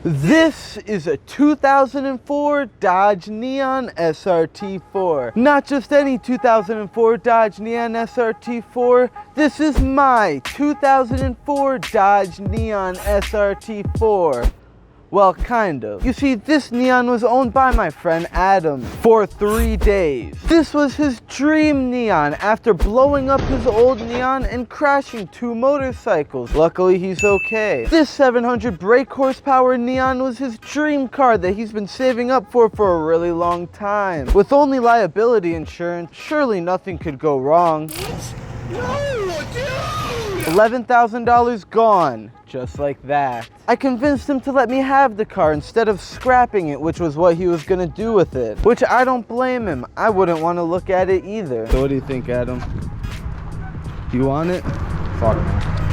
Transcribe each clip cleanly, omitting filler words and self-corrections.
This is a 2004 Dodge Neon SRT4. Not just any 2004 Dodge Neon SRT4, this is my 2004 Dodge Neon SRT4. Well, kind of. You see, this Neon was owned by my friend Adam for 3 days. This was his dream Neon after blowing up his old Neon and crashing 2 motorcycles. Luckily, he's okay. This 700 brake horsepower Neon was his dream car that he's been saving up for a really long time. With only liability insurance, surely nothing could go wrong. No, dude! $11,000 gone. Just like that. I convinced him to let me have the car instead of scrapping it, which was what he was gonna do with it. Which I don't blame him. I wouldn't want to look at it either. So what do you think, Adam? You want it? Fuck.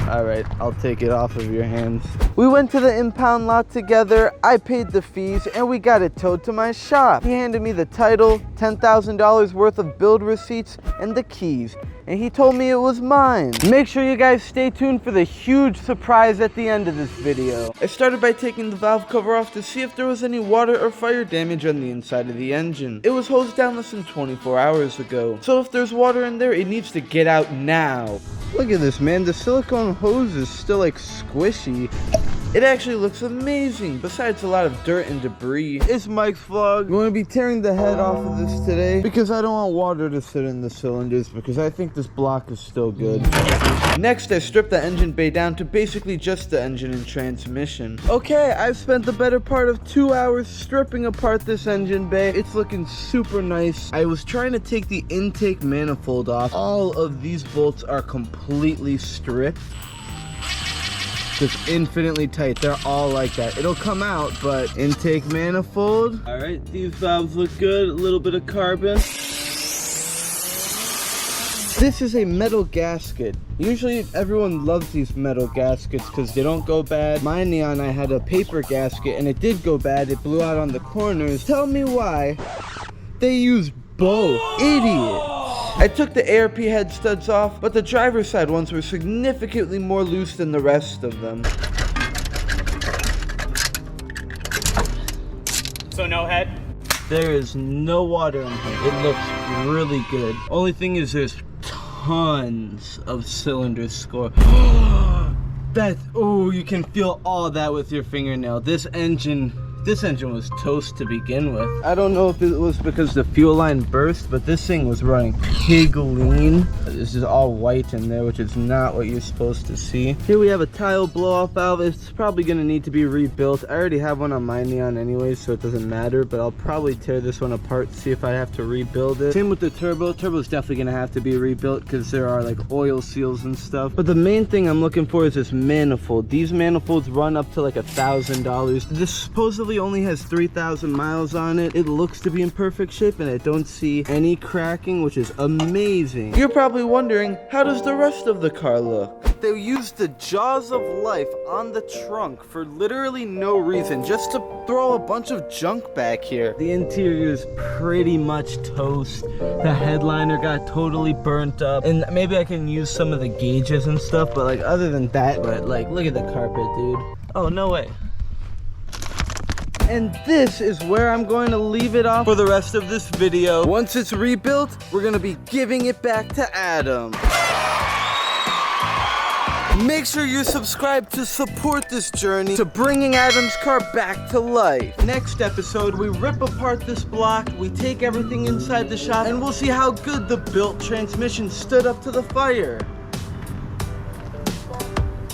Alright, I'll take it off of your hands. We went to the impound lot together, I paid the fees, and we got it towed to my shop. He handed me the title, $10,000 worth of build receipts, and the keys. And he told me it was mine. Make sure you guys stay tuned for the huge surprise at the end of this video. I started by taking the valve cover off to see if there was any water or fire damage on the inside of the engine. It was hosed down less than 24 hours ago. So if there's water in there, it needs to get out now. Look at this, man. The silicone hose is still like squishy. It actually looks amazing, besides a lot of dirt and debris. It's Mike's vlog. I'm going to be tearing the head off of this today because I don't want water to sit in the cylinders because I think this block is still good. Next, I stripped the engine bay down to basically just the engine and transmission. Okay, I've spent the better part of 2 hours stripping apart this engine bay. It's looking super nice. I was trying to take the intake manifold off. All of these bolts are completely stripped. Just infinitely tight. They're all like that. It'll come out, but intake manifold. All right, these valves look good. A little bit of carbon. This is a metal gasket. Usually everyone loves these metal gaskets because they don't go bad. My Neon, I had a paper gasket and it did go bad. It blew out on the corners. Tell me why they use both. Idiot. I took the ARP head studs off, but the driver's side ones were significantly more loose than the rest of them. So no head? There is no water in here. It looks really good. Only thing is there's tons of cylinder score. Oh, you can feel all that with your fingernail. This engine was toast to begin with. I don't know if it was because the fuel line burst, but this thing was running pig lean. This is all white in there, which is not what you're supposed to see. Here we have a tile blow-off valve. It's probably gonna need to be rebuilt. I already have one on my Neon anyway, so it doesn't matter, but I'll probably tear this one apart, see if I have to rebuild it. Same with the turbo. Turbo's definitely gonna have to be rebuilt because there are like oil seals and stuff. But the main thing I'm looking for is this manifold. These manifolds run up to like $1,000. This supposedly only has 3,000 miles on it. It looks to be in perfect shape and I don't see any cracking, which is amazing. You're probably wondering, how does the rest of the car look? They used the jaws of life on the trunk for literally no reason, just to throw a bunch of junk back here. The interior is pretty much toast. The headliner got totally burnt up, and maybe I can use some of the gauges and stuff, but like other than that, but like look at the carpet, dude. Oh, no way. And this is where I'm going to leave it off for the rest of this video. Once it's rebuilt, we're gonna be giving it back to Adam. Make sure you're subscribed to support this journey to bringing Adam's car back to life. Next episode, we rip apart this block, we take everything inside the shop, and we'll see how good the built transmission stood up to the fire.